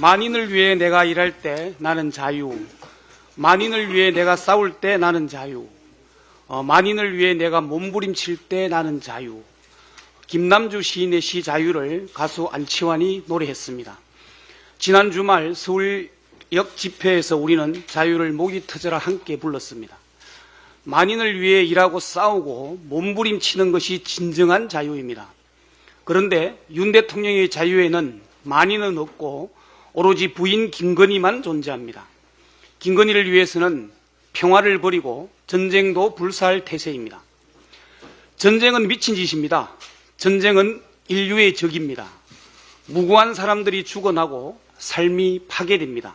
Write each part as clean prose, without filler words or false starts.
만인을 위해 내가 일할 때 나는 자유, 만인을 위해 내가 싸울 때 나는 자유, 만인을 위해 내가 몸부림칠 때 나는 자유. 김남주 시인의 시 자유를 가수 안치환이 노래했습니다. 지난 주말 서울역 집회에서 우리는 자유를 목이 터져라 함께 불렀습니다. 만인을 위해 일하고 싸우고 몸부림치는 것이 진정한 자유입니다. 그런데 윤 대통령의 자유에는 만인은 없고 오로지 부인 김건희만 존재합니다. 김건희를 위해서는 평화를 버리고 전쟁도 불사할 태세입니다. 전쟁은 미친 짓입니다. 전쟁은 인류의 적입니다. 무고한 사람들이 죽어나고 삶이 파괴됩니다.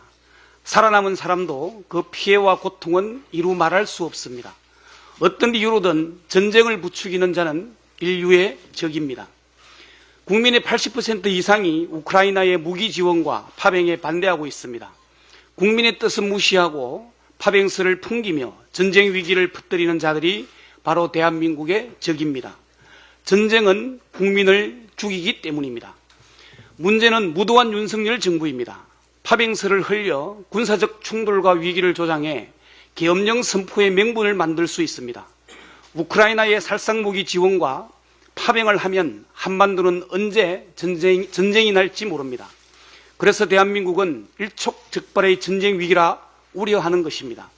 살아남은 사람도 그 피해와 고통은 이루 말할 수 없습니다. 어떤 이유로든 전쟁을 부추기는 자는 인류의 적입니다. 국민의 80% 이상이 우크라이나의 무기 지원과 파병에 반대하고 있습니다. 국민의 뜻은 무시하고 파병설을 풍기며 전쟁 위기를 퍼뜨리는 자들이 바로 대한민국의 적입니다. 전쟁은 국민을 죽이기 때문입니다. 문제는 무도한 윤석열 정부입니다. 파병설을 흘려 군사적 충돌과 위기를 조장해 계엄령 선포의 명분을 만들 수 있습니다. 우크라이나의 살상무기 지원과 파병을 하면 한반도는 언제 전쟁이 날지 모릅니다. 그래서 대한민국은 일촉즉발의 전쟁 위기라 우려하는 것입니다.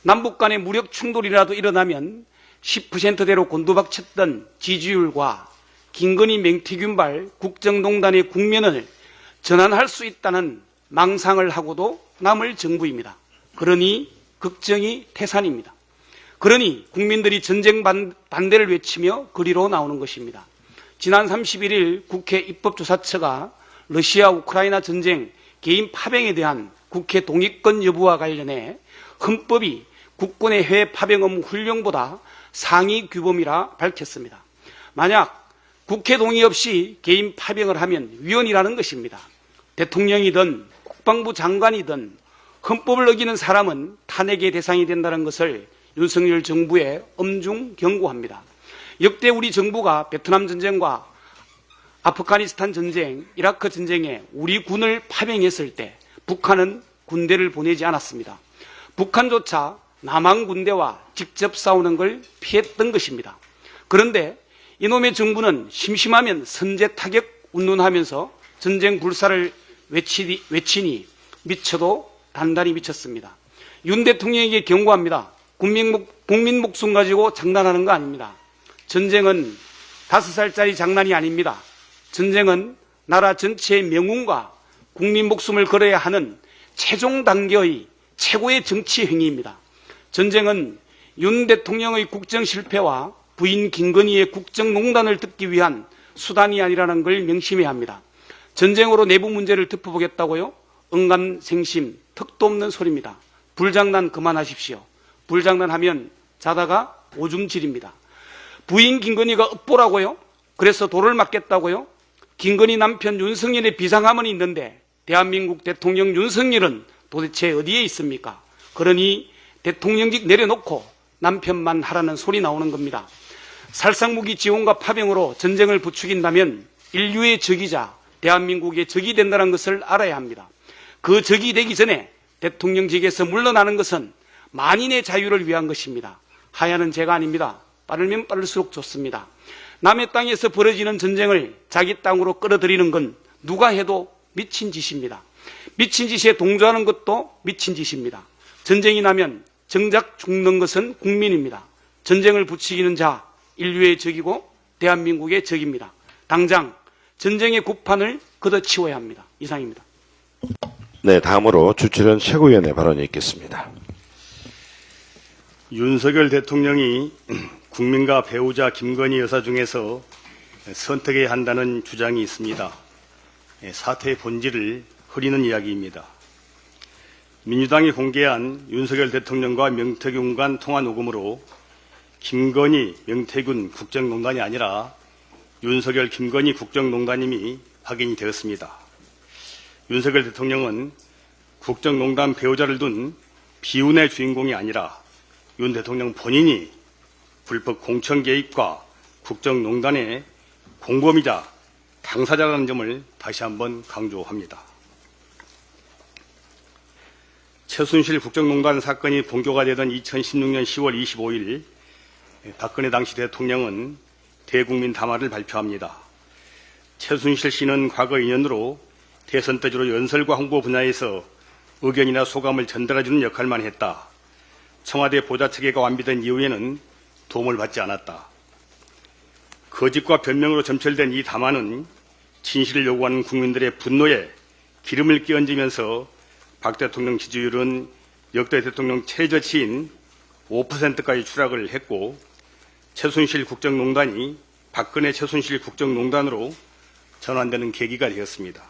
남북 간의 무력 충돌이라도 일어나면 10%대로 곤두박쳤던 지지율과 김건희 맹태균발 국정농단의 국면을 전환할 수 있다는 망상을 하고도 남을 정부입니다. 그러니 걱정이 태산입니다. 그러니 국민들이 전쟁 반대를 외치며 거리로 나오는 것입니다. 지난 31일 국회 입법조사처가 러시아 우크라이나 전쟁 개인 파병에 대한 국회 동의권 여부와 관련해 헌법이 국군의 해외 파병 업무 훈령보다 상위 규범이라 밝혔습니다. 만약 국회 동의 없이 개인 파병을 하면 위헌이라는 것입니다. 대통령이든 국방부 장관이든 헌법을 어기는 사람은 탄핵의 대상이 된다는 것을 윤석열 정부에 엄중 경고합니다. 역대 우리 정부가 베트남 전쟁과 아프가니스탄 전쟁, 이라크 전쟁에 우리 군을 파병했을 때 북한은 군대를 보내지 않았습니다. 북한조차 남한 군대와 직접 싸우는 걸 피했던 것입니다. 그런데 이놈의 정부는 심심하면 선제 타격 운운하면서 전쟁 불사를 외치니 미쳐도 단단히 미쳤습니다. 윤 대통령에게 경고합니다. 국민 목숨 가지고 장난하는 거 아닙니다. 전쟁은 5살짜리 장난이 아닙니다. 전쟁은 나라 전체의 명운과 국민 목숨을 걸어야 하는 최종 단계의 최고의 정치 행위입니다. 전쟁은 윤 대통령의 국정 실패와 부인 김건희의 국정농단을 뜯기 위한 수단이 아니라는 걸 명심해야 합니다. 전쟁으로 내부 문제를 덮어보겠다고요? 언감생심, 턱도 없는 소리입니다. 불장난 그만하십시오. 불장난하면 자다가 오줌질입니다. 부인 김건희가 업보라고요? 그래서 돌을 맞겠다고요? 김건희 남편 윤석열의 비상함은 있는데 대한민국 대통령 윤석열은 도대체 어디에 있습니까? 그러니 대통령직 내려놓고 남편만 하라는 소리 나오는 겁니다. 살상무기 지원과 파병으로 전쟁을 부추긴다면 인류의 적이자 대한민국의 적이 된다는 것을 알아야 합니다. 그 적이 되기 전에 대통령직에서 물러나는 것은 만인의 자유를 위한 것입니다. 하야는 제가 아닙니다. 빠르면 빠를수록 좋습니다. 남의 땅에서 벌어지는 전쟁을 자기 땅으로 끌어들이는 건 누가 해도 미친 짓입니다. 미친 짓에 동조하는 것도 미친 짓입니다. 전쟁이 나면 정작 죽는 것은 국민입니다. 전쟁을 부추기는 자 인류의 적이고 대한민국의 적입니다. 당장 전쟁의 구판을 걷어치워야 합니다. 이상입니다. 네, 다음으로 주철현 최고위원의 발언이 있겠습니다. 윤석열 대통령이 국민과 배우자 김건희 여사 중에서 선택해야 한다는 주장이 있습니다. 사태의 본질을 흐리는 이야기입니다. 민주당이 공개한 윤석열 대통령과 명태균 간 통화 녹음으로 김건희, 명태균 국정농단이 아니라 윤석열, 김건희 국정농단임이 확인이 되었습니다. 윤석열 대통령은 국정농단 배우자를 둔 비운의 주인공이 아니라 윤 대통령 본인이 불법 공천 개입과 국정농단의 공범이자 당사자라는 점을 다시 한번 강조합니다. 최순실 국정농단 사건이 본교가 되던 2016년 10월 25일 박근혜 당시 대통령은 대국민 담화를 발표합니다. 최순실 씨는 과거 인연으로 대선 때 주로 연설과 홍보 분야에서 의견이나 소감을 전달해주는 역할만 했다. 청와대 보좌체계가 완비된 이후에는 도움을 받지 않았다. 거짓과 변명으로 점철된 이 담화는 진실을 요구하는 국민들의 분노에 기름을 끼얹으면서 박 대통령 지지율은 역대 대통령 최저치인 5%까지 추락을 했고 최순실 국정농단이 박근혜 최순실 국정농단으로 전환되는 계기가 되었습니다.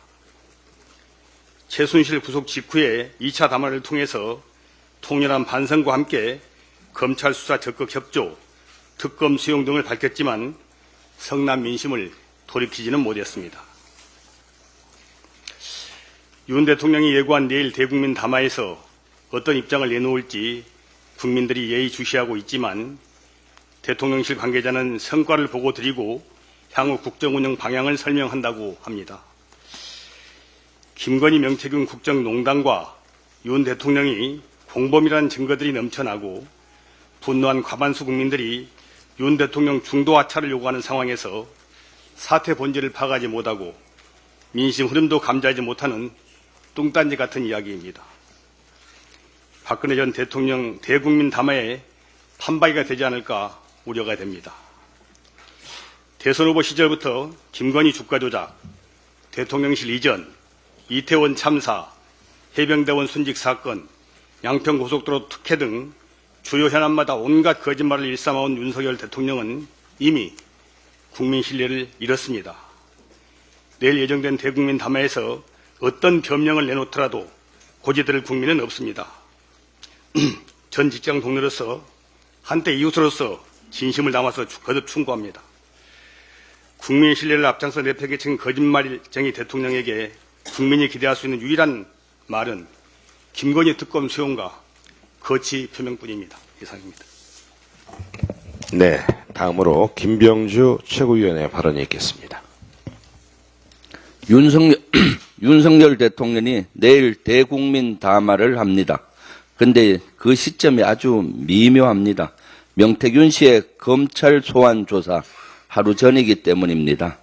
최순실 구속 직후에 2차 담화를 통해서 통렬한 반성과 함께 검찰 수사 적극 협조, 특검 수용 등을 밝혔지만 성남 민심을 돌이키지는 못했습니다. 윤 대통령이 예고한 내일 대국민 담화에서 어떤 입장을 내놓을지 국민들이 예의주시하고 있지만 대통령실 관계자는 성과를 보고 드리고 향후 국정운영 방향을 설명한다고 합니다. 김건희 명태균 국정농단과 윤 대통령이 공범이라는 증거들이 넘쳐나고 분노한 과반수 국민들이 윤 대통령 중도 하차를 요구하는 상황에서 사태 본질을 파악하지 못하고 민심 흐름도 감지하지 못하는 뚱딴지 같은 이야기입니다. 박근혜 전 대통령 대국민 담화에 판박이가 되지 않을까 우려가 됩니다. 대선 후보 시절부터 김건희 주가 조작, 대통령실 이전, 이태원 참사, 해병대원 순직 사건, 양평 고속도로 특혜 등 주요 현안마다 온갖 거짓말을 일삼아온 윤석열 대통령은 이미 국민 신뢰를 잃었습니다. 내일 예정된 대국민 담화에서 어떤 변명을 내놓더라도 고지들을 국민은 없습니다. 전 직장 동료로서 한때 이웃으로서 진심을 담아서 거듭 충고합니다. 국민 신뢰를 앞장서 내팽개친 거짓말쟁이 대통령에게 국민이 기대할 수 있는 유일한 말은 김건희 특검 수용과 거치 표명뿐입니다. 이상입니다. 네, 다음으로 김병주 최고위원의 발언이 있겠습니다. 윤석열 대통령이 내일 대국민 담화를 합니다. 그런데 그 시점이 아주 미묘합니다. 명태균 씨의 검찰 소환 조사 하루 전이기 때문입니다.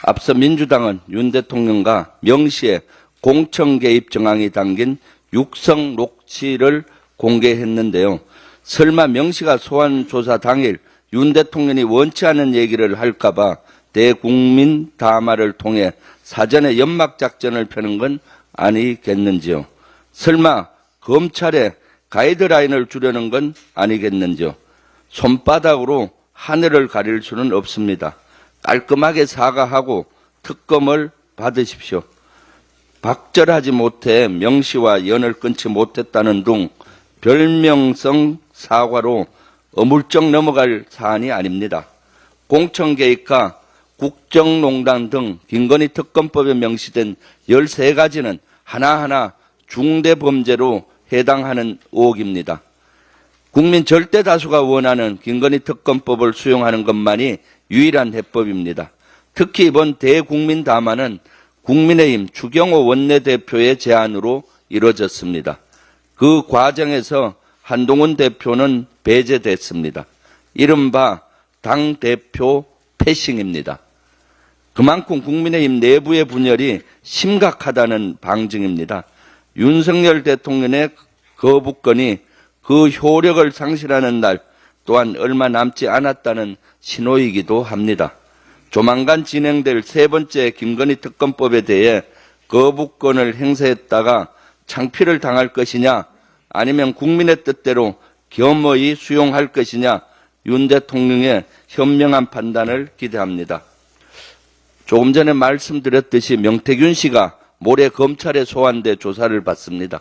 앞서 민주당은 윤 대통령과 명 씨의 공천 개입 정황이 담긴 육성 녹취를 공개했는데요. 설마 명 씨가 소환 조사 당일 윤 대통령이 원치 않은 얘기를 할까봐 대국민 담화를 통해 사전에 연막 작전을 펴는 건 아니겠는지요? 설마 검찰에 가이드라인을 주려는 건 아니겠는지요? 손바닥으로 하늘을 가릴 수는 없습니다. 깔끔하게 사과하고 특검을 받으십시오. 박절하지 못해 명 씨와 연을 끊지 못했다는 둥 별명성 사과로 어물쩍 넘어갈 사안이 아닙니다. 공천 개입과 국정농단 등 김건희 특검법에 명시된 13가지는 하나하나 중대범죄로 해당하는 의혹입니다. 국민 절대 다수가 원하는 김건희 특검법을 수용하는 것만이 유일한 해법입니다. 특히 이번 대국민 담화는 국민의힘 추경호 원내대표의 제안으로 이루어졌습니다. 그 과정에서 한동훈 대표는 배제됐습니다. 이른바 당대표 패싱입니다. 그만큼 국민의힘 내부의 분열이 심각하다는 방증입니다. 윤석열 대통령의 거부권이 그 효력을 상실하는 날 또한 얼마 남지 않았다는 신호이기도 합니다. 조만간 진행될 세 번째 김건희 특검법에 대해 거부권을 행사했다가 창피를 당할 것이냐 아니면 국민의 뜻대로 겸허히 수용할 것이냐 윤 대통령의 현명한 판단을 기대합니다. 조금 전에 말씀드렸듯이 명태균 씨가 모레 검찰에 소환돼 조사를 받습니다.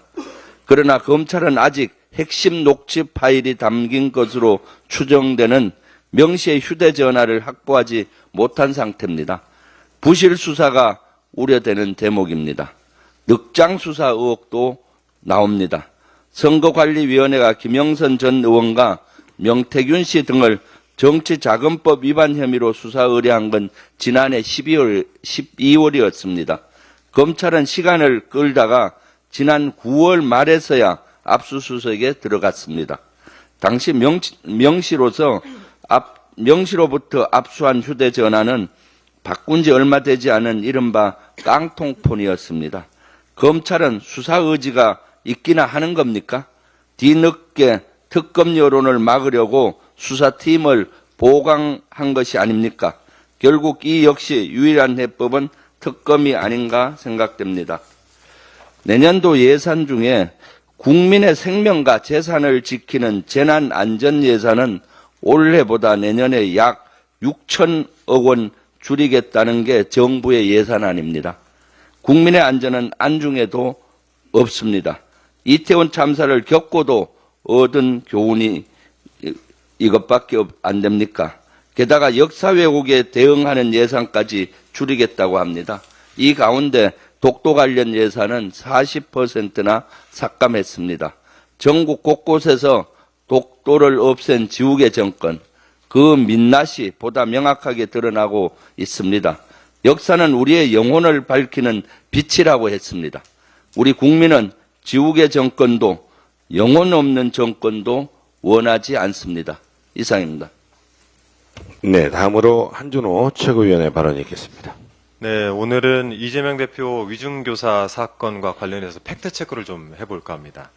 그러나 검찰은 아직 핵심 녹취 파일이 담긴 것으로 추정되는 명 씨의 휴대전화를 확보하지 못한 상태입니다. 부실 수사가 우려되는 대목입니다. 늑장 수사 의혹도 나옵니다. 선거관리위원회가 김영선 전 의원과 명태균 씨 등을 정치자금법 위반 혐의로 수사 의뢰한 건 지난해 12월이었습니다. 검찰은 시간을 끌다가 지난 9월 말에서야 압수수색에 들어갔습니다. 당시 명시로부터 압수한 휴대전화는 바꾼 지 얼마 되지 않은 이른바 깡통폰이었습니다. 검찰은 수사 의지가 있기나 하는 겁니까? 뒤늦게 특검 여론을 막으려고 수사팀을 보강한 것이 아닙니까? 결국 이 역시 유일한 해법은 특검이 아닌가 생각됩니다. 내년도 예산 중에 국민의 생명과 재산을 지키는 재난안전예산은 올해보다 내년에 약 6천억 원 줄이겠다는 게 정부의 예산안입니다. 국민의 안전은 안중에도 없습니다. 이태원 참사를 겪고도 얻은 교훈이 이것밖에 안 됩니까? 게다가 역사 왜곡에 대응하는 예산까지 줄이겠다고 합니다. 이 가운데 독도 관련 예산은 40%나 삭감했습니다. 전국 곳곳에서 독도를 없앤 지우개 정권, 그 민낯이 보다 명확하게 드러나고 있습니다. 역사는 우리의 영혼을 밝히는 빛이라고 했습니다. 우리 국민은 지우개 정권도 영혼 없는 정권도 원하지 않습니다. 이상입니다. 네, 다음으로 한준호 최고위원의 발언이 있겠습니다. 네, 오늘은 이재명 대표 위중교사 사건과 관련해서 팩트체크를 좀 해볼까 합니다.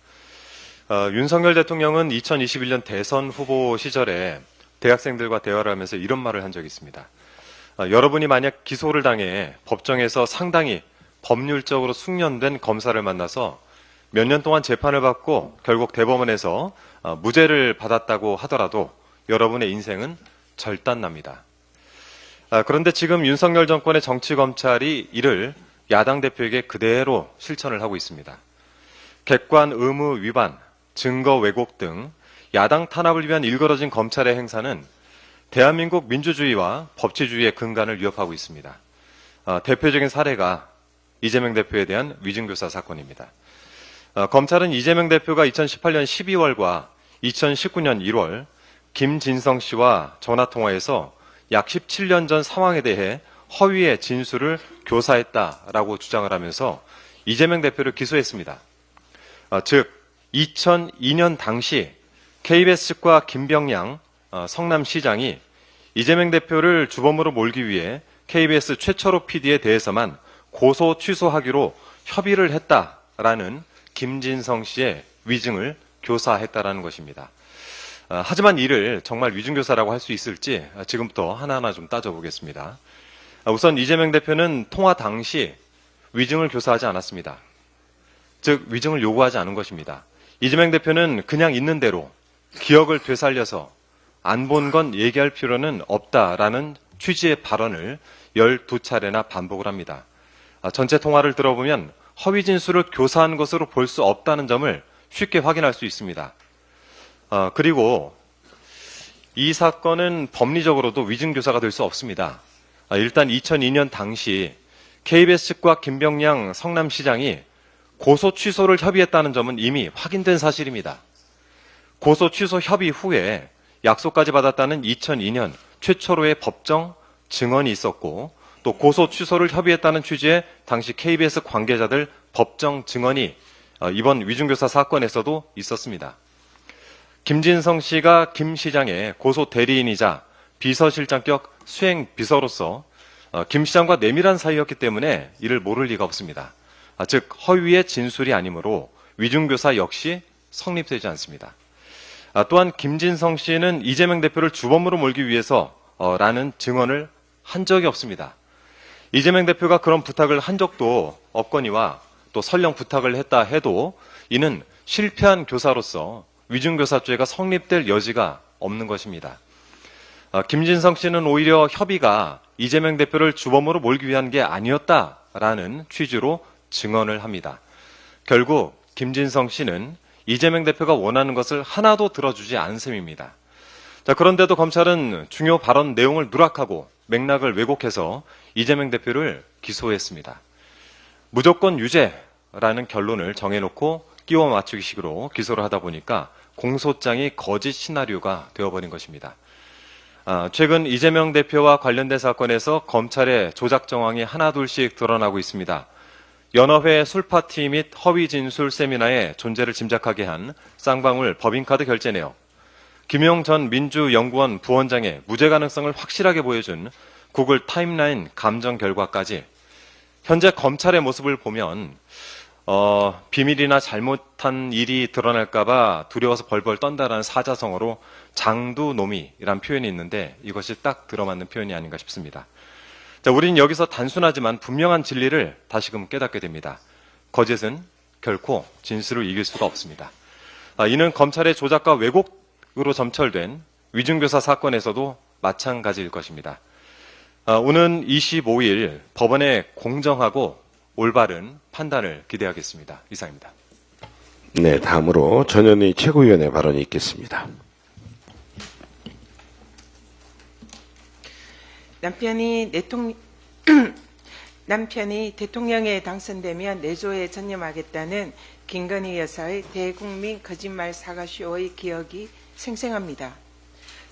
윤석열 대통령은 2021년 대선 후보 시절에 대학생들과 대화를 하면서 이런 말을 한 적이 있습니다. 여러분이 만약 기소를 당해 법정에서 상당히 법률적으로 숙련된 검사를 만나서 몇 년 동안 재판을 받고 결국 대법원에서 무죄를 받았다고 하더라도 여러분의 인생은 절단납니다. 그런데 지금 윤석열 정권의 정치검찰이 이를 야당 대표에게 그대로 실천을 하고 있습니다. 객관 의무 위반, 증거 왜곡 등 야당 탄압을 위한 일그러진 검찰의 행사는 대한민국 민주주의와 법치주의의 근간을 위협하고 있습니다. 대표적인 사례가 이재명 대표에 대한 위증교사 사건입니다. 검찰은 이재명 대표가 2018년 12월과 2019년 1월 김진성 씨와 전화통화에서 약 17년 전 상황에 대해 허위의 진술을 교사했다라고 주장을 하면서 이재명 대표를 기소했습니다. 즉 2002년 당시 KBS 측과 김병양 성남시장이 이재명 대표를 주범으로 몰기 위해 KBS 최철호 PD에 대해서만 고소 취소하기로 협의를 했다라는 김진성 씨의 위증을 교사했다라는 것입니다. 하지만 이를 정말 위증교사라고 할 수 있을지 지금부터 하나하나 좀 따져보겠습니다. 우선 이재명 대표는 통화 당시 위증을 교사하지 않았습니다. 즉 위증을 요구하지 않은 것입니다. 이재명 대표는 그냥 있는 대로 기억을 되살려서 안 본 건 얘기할 필요는 없다라는 취지의 발언을 12차례나 반복을 합니다. 전체 통화를 들어보면 허위 진술을 교사한 것으로 볼 수 없다는 점을 쉽게 확인할 수 있습니다. 그리고 이 사건은 법리적으로도 위증교사가 될 수 없습니다. 일단 2002년 당시 KBS 측과 김병양 성남시장이 고소 취소를 협의했다는 점은 이미 확인된 사실입니다. 고소 취소 협의 후에 약속까지 받았다는 2002년 최초로의 법정 증언이 있었고 또 고소 취소를 협의했다는 취지의 당시 KBS 관계자들 법정 증언이 이번 위증교사 사건에서도 있었습니다. 김진성 씨가 김 시장의 고소 대리인이자 비서실장격 수행 비서로서 김 시장과 내밀한 사이였기 때문에 이를 모를 리가 없습니다. 즉 허위의 진술이 아니므로 위증교사 역시 성립되지 않습니다. 또한 김진성 씨는 이재명 대표를 주범으로 몰기 위해서 라는 증언을 한 적이 없습니다. 이재명 대표가 그런 부탁을 한 적도 없거니와 또 설령 부탁을 했다 해도 이는 실패한 교사로서 위증교사죄가 성립될 여지가 없는 것입니다. 김진성 씨는 오히려 협의가 이재명 대표를 주범으로 몰기 위한 게 아니었다라는 취지로 증언을 합니다. 결국 김진성 씨는 이재명 대표가 원하는 것을 하나도 들어주지 않은 셈입니다. 그런데도 검찰은 중요 발언 내용을 누락하고 맥락을 왜곡해서 이재명 대표를 기소했습니다. 무조건 유죄라는 결론을 정해놓고 끼워 맞추기식으로 기소를 하다 보니까 공소장이 거짓 시나리오가 되어버린 것입니다. 최근 이재명 대표와 관련된 사건에서 검찰의 조작 정황이 하나둘씩 드러나고 있습니다. 연합회 술파티 및 허위 진술 세미나의 존재를 짐작하게 한 쌍방울 법인카드 결제 내역, 김용 전 민주연구원 부원장의 무죄 가능성을 확실하게 보여준 구글 타임라인 감정 결과까지 현재 검찰의 모습을 보면 비밀이나 잘못한 일이 드러날까봐 두려워서 벌벌 떤다라는 사자성어로 장두노미라는 표현이 있는데 이것이 딱 들어맞는 표현이 아닌가 싶습니다. 자, 우린 여기서 단순하지만 분명한 진리를 다시금 깨닫게 됩니다. 거짓은 결코 진실을 이길 수가 없습니다. 이는 검찰의 조작과 왜곡으로 점철된 위중교사 사건에서도 마찬가지일 것입니다. 오는 25일 법원의 공정하고 올바른 판단을 기대하겠습니다. 이상입니다. 네, 다음으로 전현희 최고위원의 발언이 있겠습니다. 남편이 대통령에 당선되면 내조에 전념하겠다는 김건희 여사의 대국민 거짓말 사과쇼의 기억이 생생합니다.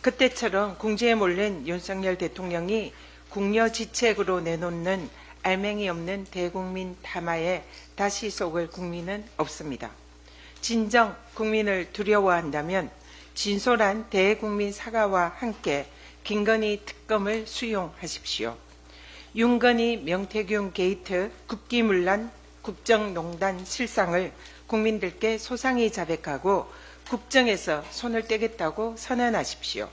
그때처럼 궁지에 몰린 윤석열 대통령이 궁여지책으로 내놓는 알맹이 없는 대국민 담화에 다시 속을 국민은 없습니다. 진정 국민을 두려워한다면 진솔한 대국민 사과와 함께 김건희 특검을 수용하십시오. 윤건희 명태균 게이트 국기문란 국정농단 실상을 국민들께 소상히 자백하고 국정에서 손을 떼겠다고 선언하십시오.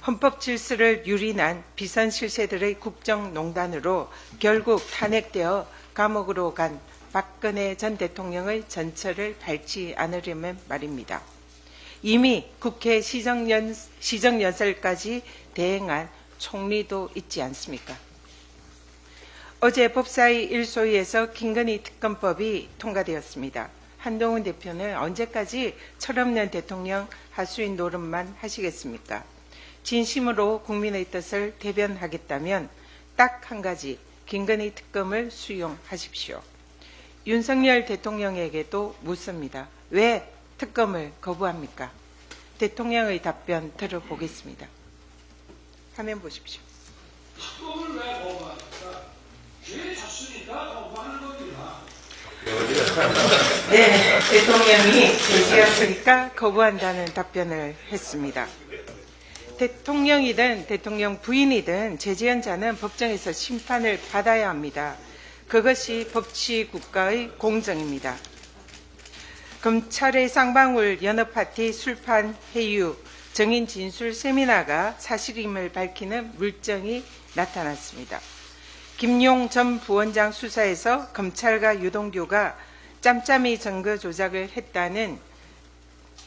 헌법 질서를 유린한 비선실세들의 국정농단으로 결국 탄핵되어 감옥으로 간 박근혜 전 대통령의 전철을 밟지 않으려면 말입니다. 이미 국회 시정연설까지 대행한 총리도 있지 않습니까? 어제 법사위 1소위에서 김건희 특검법이 통과되었습니다. 한동훈 대표는 언제까지 철없는 대통령 하수인 노릇만 하시겠습니까? 진심으로 국민의 뜻을 대변하겠다면 딱 한 가지, 김건희 특검을 수용하십시오. 윤석열 대통령에게도 묻습니다. 왜 특검을 거부합니까? 대통령의 답변 들어보겠습니다. 화면 보십시오. 특검을 왜 거부합니까? 죄 졌으니까 거부하는 겁니다. 네, 대통령이 제지였으니까 거부한다는 답변을 했습니다. 대통령이든 대통령 부인이든 제지한 자는 법정에서 심판을 받아야 합니다. 그것이 법치국가의 공정입니다. 검찰의 쌍방울 연합파티 술판 회유 정인 진술 세미나가 사실임을 밝히는 물증이 나타났습니다. 김용 전 부원장 수사에서 검찰과 유동규가 짬짬이 증거 조작을 했다는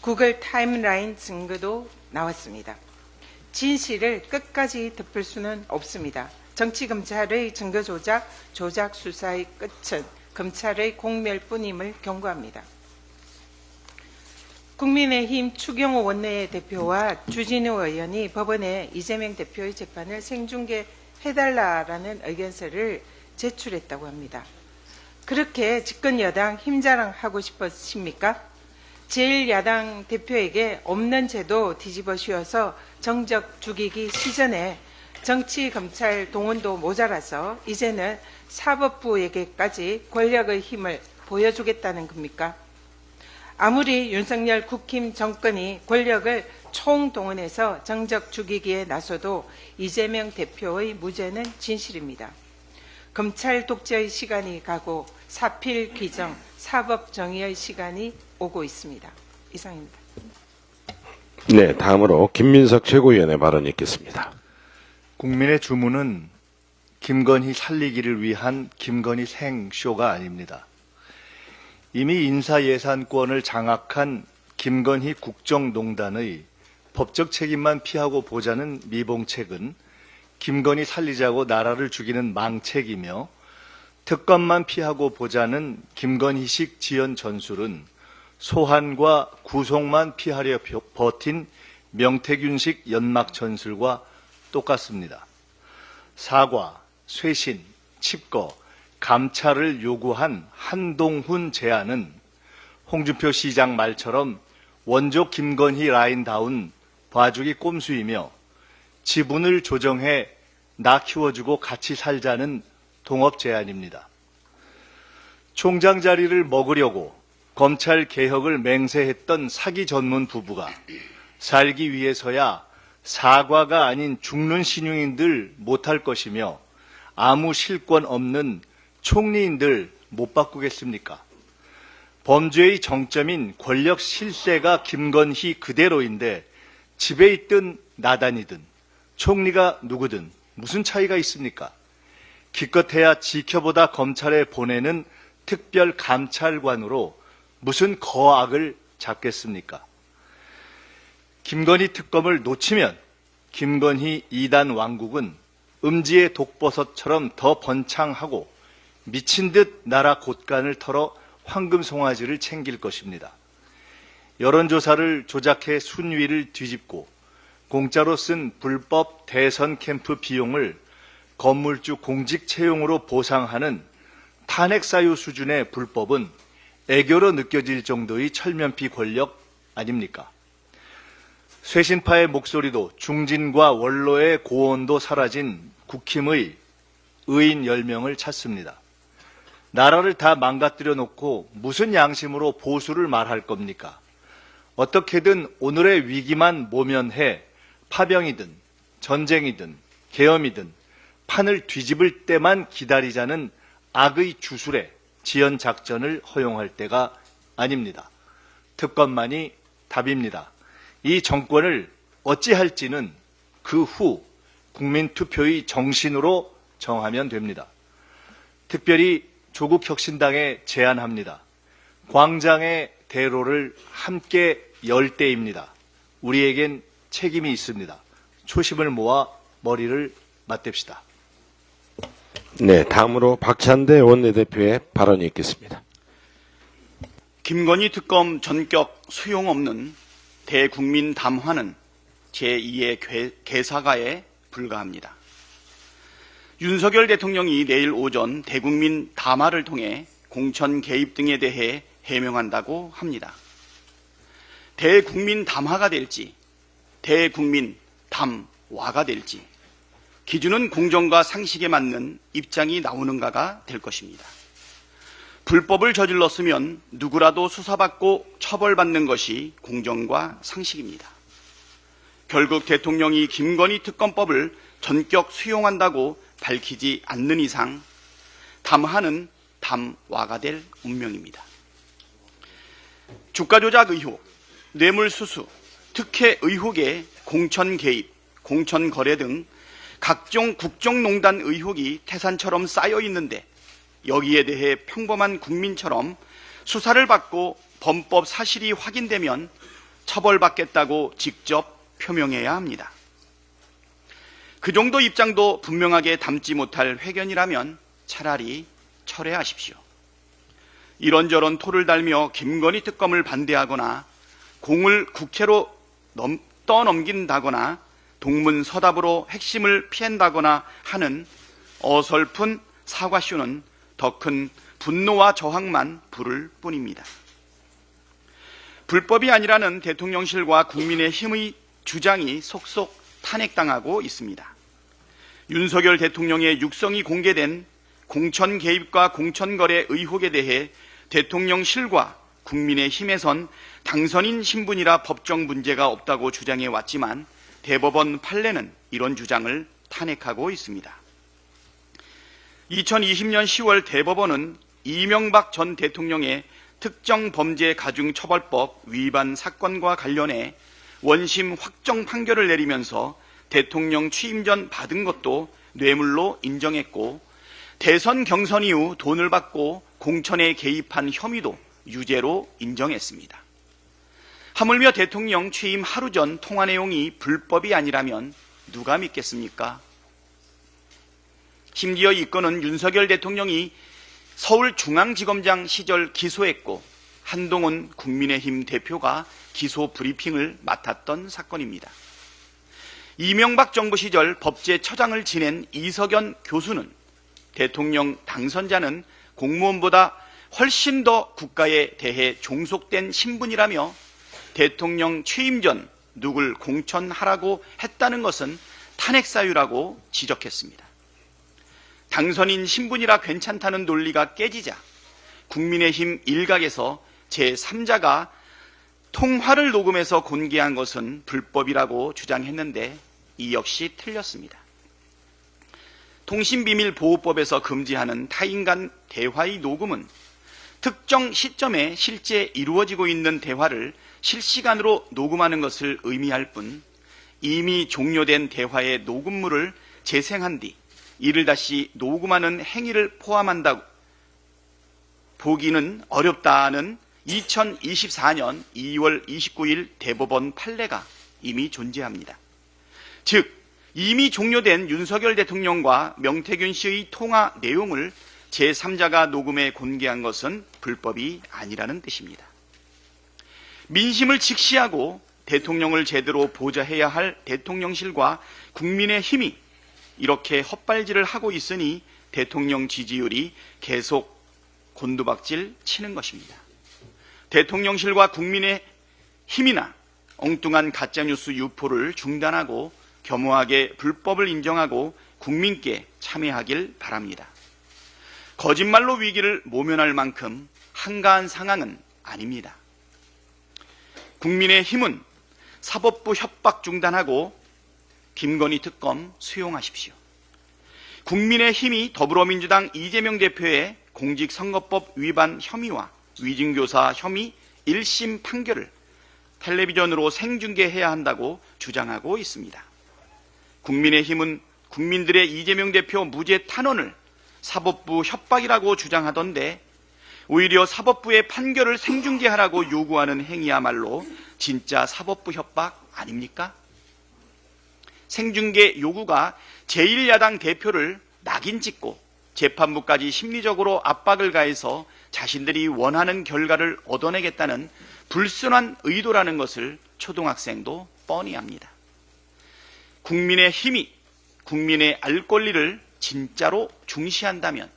구글 타임라인 증거도 나왔습니다. 진실을 끝까지 덮을 수는 없습니다. 정치검찰의 증거 조작 수사의 끝은 검찰의 공멸뿐임을 경고합니다. 국민의힘 추경호 원내대표와 주진우 의원이 법원에 이재명 대표의 재판을 생중계해달라라는 의견서를 제출했다고 합니다. 그렇게 집권 여당 힘자랑하고 싶으십니까? 제1야당 대표에게 없는 제도 뒤집어 씌워서 정적 죽이기 시전에 정치 검찰 동원도 모자라서 이제는 사법부에게까지 권력의 힘을 보여주겠다는 겁니까? 아무리 윤석열 국힘 정권이 권력을 총동원해서 정적 죽이기에 나서도 이재명 대표의 무죄는 진실입니다. 검찰 독재의 시간이 가고 사필 규정, 사법 정의의 시간이 오고 있습니다. 이상입니다. 네, 다음으로 김민석 최고위원의 발언이 있겠습니다. 국민의 주문은 김건희 살리기를 위한 김건희 생쇼가 아닙니다. 이미 인사예산권을 장악한 김건희 국정농단의 법적 책임만 피하고 보자는 미봉책은 김건희 살리자고 나라를 죽이는 망책이며 특검만 피하고 보자는 김건희식 지연 전술은 소환과 구속만 피하려 버틴 명태균식 연막 전술과 똑같습니다. 사과, 쇄신, 칩거, 감찰을 요구한 한동훈 제안은 홍준표 시장 말처럼 원조 김건희 라인다운 봐주기 꼼수이며 지분을 조정해 나 키워주고 같이 살자는 동업 제안입니다. 총장 자리를 먹으려고 검찰 개혁을 맹세했던 사기 전문 부부가 살기 위해서야 사과가 아닌 죽는 신용인들 못할 것이며 아무 실권 없는 총리인들 못 바꾸겠습니까? 범죄의 정점인 권력 실세가 김건희 그대로인데 집에 있든 나단이든 총리가 누구든 무슨 차이가 있습니까? 기껏해야 지켜보다 검찰에 보내는 특별 감찰관으로 무슨 거악을 잡겠습니까? 김건희 특검을 놓치면 김건희 2단 왕국은 음지의 독버섯처럼 더 번창하고 미친 듯 나라 곳간을 털어 황금송아지를 챙길 것입니다. 여론조사를 조작해 순위를 뒤집고 공짜로 쓴 불법 대선 캠프 비용을 건물주 공직 채용으로 보상하는 탄핵 사유 수준의 불법은 애교로 느껴질 정도의 철면피 권력 아닙니까? 쇄신파의 목소리도 중진과 원로의 고언도 사라진 국힘의 의인 10명을 찾습니다. 나라를 다 망가뜨려 놓고 무슨 양심으로 보수를 말할 겁니까? 어떻게든 오늘의 위기만 모면해 파병이든 전쟁이든 계엄이든 판을 뒤집을 때만 기다리자는 악의 주술에 지연 작전을 허용할 때가 아닙니다. 특검만이 답입니다. 이 정권을 어찌할지는 그 후 국민투표의 정신으로 정하면 됩니다. 특별히 조국혁신당에 제안합니다. 광장의 대로를 함께 열 때입니다. 우리에겐 책임이 있습니다. 초심을 모아 머리를 맞댑시다. 네, 다음으로 박찬대 원내대표의 발언이 있겠습니다. 김건희 특검 전격 소용없는 대국민 담화는 제2의 개사가에 불과합니다. 윤석열 대통령이 내일 오전 대국민 담화를 통해 공천 개입 등에 대해 해명한다고 합니다. 대국민 담화가 될지 대국민 담화가 될지 기준은 공정과 상식에 맞는 입장이 나오는가가 될 것입니다. 불법을 저질렀으면 누구라도 수사받고 처벌받는 것이 공정과 상식입니다. 결국 대통령이 김건희 특검법을 전격 수용한다고 밝히지 않는 이상 담화는 담화가 될 운명입니다. 주가 조작 의혹, 뇌물수수, 특혜 의혹에 공천 개입, 공천 거래 등 각종 국정농단 의혹이 태산처럼 쌓여 있는데 여기에 대해 평범한 국민처럼 수사를 받고 범법 사실이 확인되면 처벌받겠다고 직접 표명해야 합니다. 그 정도 입장도 분명하게 담지 못할 회견이라면 차라리 철회하십시오. 이런저런 토를 달며 김건희 특검을 반대하거나 공을 국회로 떠넘긴다거나 동문서답으로 핵심을 피한다거나 하는 어설픈 사과쇼는 더 큰 분노와 저항만 부를 뿐입니다. 불법이 아니라는 대통령실과 국민의힘의 주장이 속속 탄핵당하고 있습니다. 윤석열 대통령의 육성이 공개된 공천 개입과 공천 거래 의혹에 대해 대통령실과 국민의힘에선 당선인 신분이라 법적 문제가 없다고 주장해 왔지만 대법원 판례는 이런 주장을 탄핵하고 있습니다. 2020년 10월 대법원은 이명박 전 대통령의 특정범죄가중처벌법 위반 사건과 관련해 원심 확정 판결을 내리면서 대통령 취임 전 받은 것도 뇌물로 인정했고 대선 경선 이후 돈을 받고 공천에 개입한 혐의도 유죄로 인정했습니다. 하물며 대통령 취임 하루 전 통화 내용이 불법이 아니라면 누가 믿겠습니까? 심지어 이 건은 윤석열 대통령이 서울중앙지검장 시절 기소했고 한동훈 국민의힘 대표가 기소 브리핑을 맡았던 사건입니다. 이명박 정부 시절 법제처장을 지낸 이석연 교수는 대통령 당선자는 공무원보다 훨씬 더 국가에 대해 종속된 신분이라며 대통령 취임 전 누굴 공천하라고 했다는 것은 탄핵사유라고 지적했습니다. 당선인 신분이라 괜찮다는 논리가 깨지자 국민의힘 일각에서 제3자가 통화를 녹음해서 공개한 것은 불법이라고 주장했는데 이 역시 틀렸습니다. 통신비밀보호법에서 금지하는 타인 간 대화의 녹음은 특정 시점에 실제 이루어지고 있는 대화를 실시간으로 녹음하는 것을 의미할 뿐 이미 종료된 대화의 녹음물을 재생한 뒤 이를 다시 녹음하는 행위를 포함한다고 보기는 어렵다는 2024년 2월 29일 대법원 판례가 이미 존재합니다. 즉, 이미 종료된 윤석열 대통령과 명태균 씨의 통화 내용을 제3자가 녹음해 공개한 것은 불법이 아니라는 뜻입니다. 민심을 직시하고 대통령을 제대로 보좌해야 할 대통령실과 국민의힘이 이렇게 헛발질을 하고 있으니 대통령 지지율이 계속 곤두박질 치는 것입니다. 대통령실과 국민의힘이나 엉뚱한 가짜뉴스 유포를 중단하고 겸허하게 불법을 인정하고 국민께 참여하길 바랍니다. 거짓말로 위기를 모면할 만큼 한가한 상황은 아닙니다. 국민의힘은 사법부 협박 중단하고 김건희 특검 수용하십시오. 국민의힘이 더불어민주당 이재명 대표의 공직선거법 위반 혐의와 위증교사 혐의 1심 판결을 텔레비전으로 생중계해야 한다고 주장하고 있습니다. 국민의힘은 국민들의 이재명 대표 무죄 탄원을 사법부 협박이라고 주장하던데 오히려 사법부의 판결을 생중계하라고 요구하는 행위야말로 진짜 사법부 협박 아닙니까? 생중계 요구가 제1야당 대표를 낙인 찍고 재판부까지 심리적으로 압박을 가해서 자신들이 원하는 결과를 얻어내겠다는 불순한 의도라는 것을 초등학생도 뻔히 압니다. 국민의 힘이 국민의 알 권리를 진짜로 중시한다면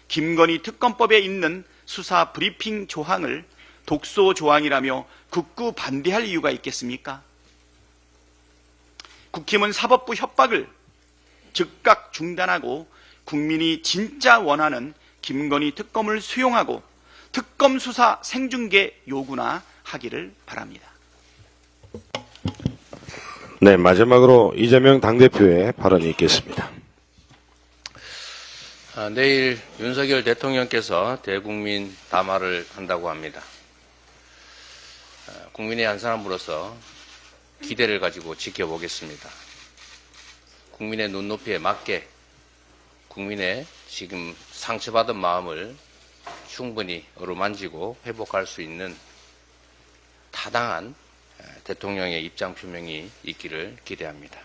김건희 특검법에 있는 수사 브리핑 조항을 독소 조항이라며 극구 반대할 이유가 있겠습니까? 국힘은 사법부 협박을 즉각 중단하고 국민이 진짜 원하는 김건희 특검을 수용하고 특검 수사 생중계 요구나 하기를 바랍니다. 네, 마지막으로 이재명 당대표의 발언이 있겠습니다. 내일 윤석열 대통령께서 대국민 담화를 한다고 합니다. 국민의 한 사람으로서 기대를 가지고 지켜보겠습니다. 국민의 눈높이에 맞게 국민의 지금 상처받은 마음을 충분히 어루만지고 회복할 수 있는 타당한 대통령의 입장 표명이 있기를 기대합니다.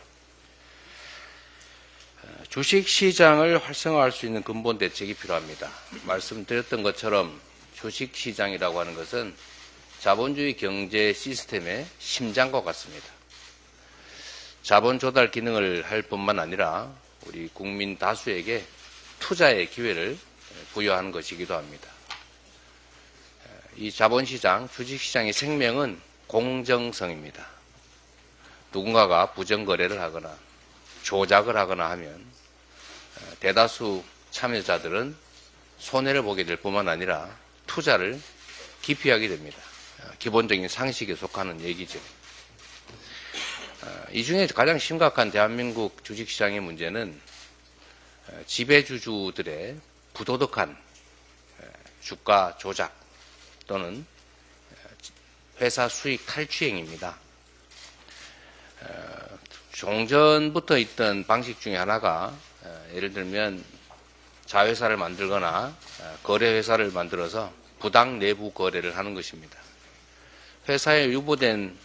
주식시장을 활성화할 수 있는 근본 대책이 필요합니다. 말씀드렸던 것처럼 주식시장이라고 하는 것은 자본주의 경제 시스템의 심장과 같습니다. 자본 조달 기능을 할 뿐만 아니라 우리 국민 다수에게 투자의 기회를 부여하는 것이기도 합니다. 이 자본시장, 주식시장의 생명은 공정성입니다. 누군가가 부정거래를 하거나 조작을 하거나 하면 대다수 참여자들은 손해를 보게 될 뿐만 아니라 투자를 기피하게 됩니다. 기본적인 상식에 속하는 얘기죠. 이 중에 가장 심각한 대한민국 주식시장의 문제는 지배주주들의 부도덕한 주가 조작 또는 회사 수익 탈취행입니다. 종전부터 있던 방식 중에 하나가 예를 들면 자회사를 만들거나 거래회사를 만들어서 부당 내부 거래를 하는 것입니다. 회사에 유보된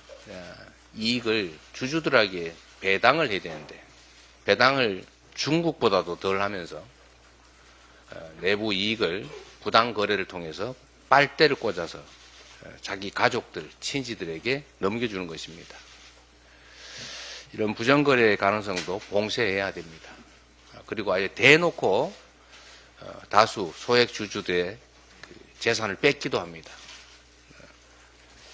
이익을 주주들에게 배당을 해야 되는데 배당을 중국보다도 덜 하면서 내부 이익을 부당 거래를 통해서 빨대를 꽂아서 자기 가족들, 친지들에게 넘겨주는 것입니다. 이런 부정거래의 가능성도 봉쇄해야 됩니다. 그리고 아예 대놓고 다수 소액 주주들의 재산을 뺏기도 합니다.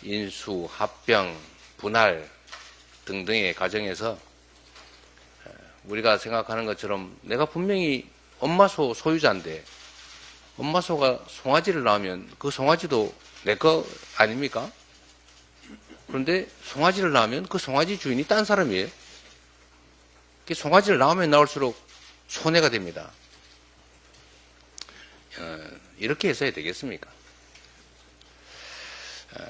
인수, 합병, 분할 등등의 과정에서 우리가 생각하는 것처럼 내가 분명히 엄마 소유자인데 엄마 소가 송아지를 낳으면 그 송아지도 내 거 아닙니까? 그런데 송아지를 낳으면 그 송아지 주인이 딴 사람이에요. 그 송아지를 낳으면 낳을수록 손해가 됩니다. 이렇게 해서야 되겠습니까?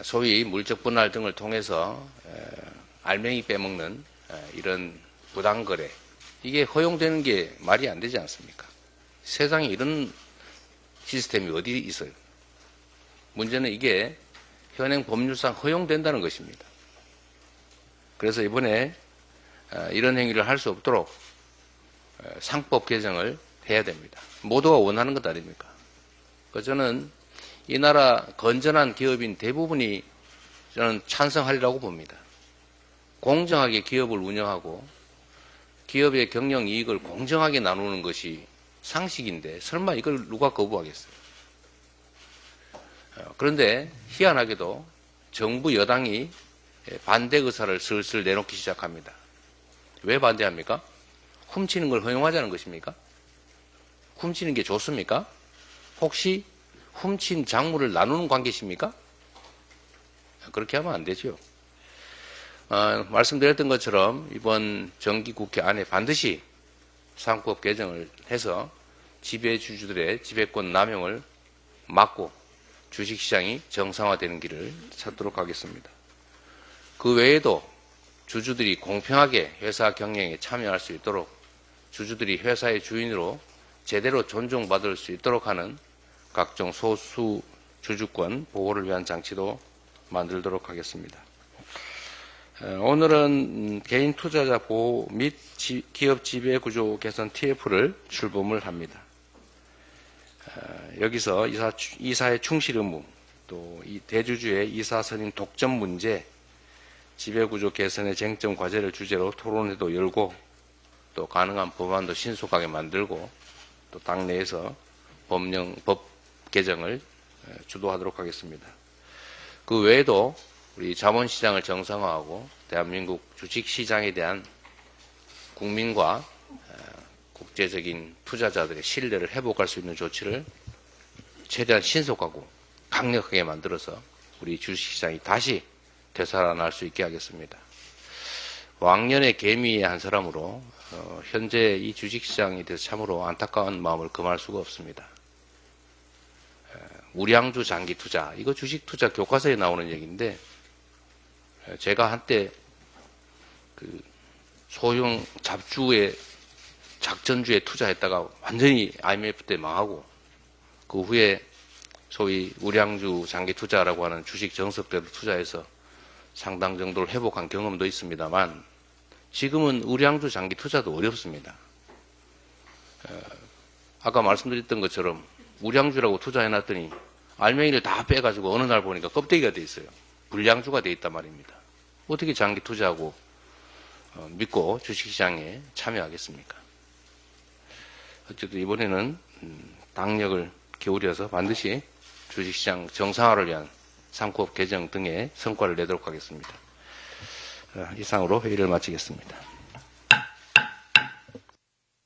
소위 물적 분할 등을 통해서 알맹이 빼먹는 이런 부당거래, 이게 허용되는 게 말이 안 되지 않습니까? 세상에 이런 시스템이 어디 있어요? 문제는 이게 현행 법률상 허용된다는 것입니다. 그래서 이번에 이런 행위를 할 수 없도록 상법 개정을 해야 됩니다. 모두가 원하는 것 아닙니까? 저는 이 나라 건전한 기업인 대부분이 저는 찬성하리라고 봅니다. 공정하게 기업을 운영하고 기업의 경영 이익을 공정하게 나누는 것이 상식인데 설마 이걸 누가 거부하겠어요? 그런데 희한하게도 정부 여당이 반대 의사를 슬슬 내놓기 시작합니다. 왜 반대합니까? 훔치는 걸 허용하자는 것입니까? 훔치는 게 좋습니까? 혹시 훔친 작물을 나누는 관계십니까? 그렇게 하면 안 되죠. 말씀드렸던 것처럼 이번 정기국회 안에 반드시 상법 개정을 해서 지배주주들의 지배권 남용을 막고 주식시장이 정상화되는 길을 찾도록 하겠습니다. 그 외에도 주주들이 공평하게 회사 경영에 참여할 수 있도록 주주들이 회사의 주인으로 제대로 존중받을 수 있도록 하는 각종 소수 주주권 보호를 위한 장치도 만들도록 하겠습니다. 오늘은 개인 투자자 보호 및 기업 지배 구조 개선 TF를 출범을 합니다. 여기서 이사의 충실 의무, 또 대주주의 이사 선임 독점 문제, 지배 구조 개선의 쟁점 과제를 주제로 토론회도 열고 또 가능한 법안도 신속하게 만들고 또 당내에서 법 개정을 주도하도록 하겠습니다. 그 외에도 우리 자본시장을 정상화하고 대한민국 주식시장에 대한 국민과 국제적인 투자자들의 신뢰를 회복할 수 있는 조치를 최대한 신속하고 강력하게 만들어서 우리 주식시장이 다시 되살아날 수 있게 하겠습니다. 왕년의 개미의 한 사람으로 현재 이 주식시장에 대해서 참으로 안타까운 마음을 금할 수가 없습니다. 우량주 장기 투자, 이거 주식 투자 교과서에 나오는 얘기인데 제가 한때 그 소형 잡주에 작전주에 투자했다가 완전히 IMF 때 망하고 그 후에 소위 우량주 장기 투자라고 하는 주식 정석대로 투자해서 상당 정도를 회복한 경험도 있습니다만 지금은 우량주 장기 투자도 어렵습니다. 아까 말씀드렸던 것처럼 우량주라고 투자해놨더니 알맹이를 다 빼가지고 어느 날 보니까 껍데기가 돼 있어요. 불량주가 돼 있단 말입니다. 어떻게 장기 투자하고 믿고 주식시장에 참여하겠습니까? 어쨌든 이번에는 당력을 기울여서 반드시 주식시장 정상화를 위한 상법 개정 등의 성과를 내도록 하겠습니다. 이상으로 회의를 마치겠습니다.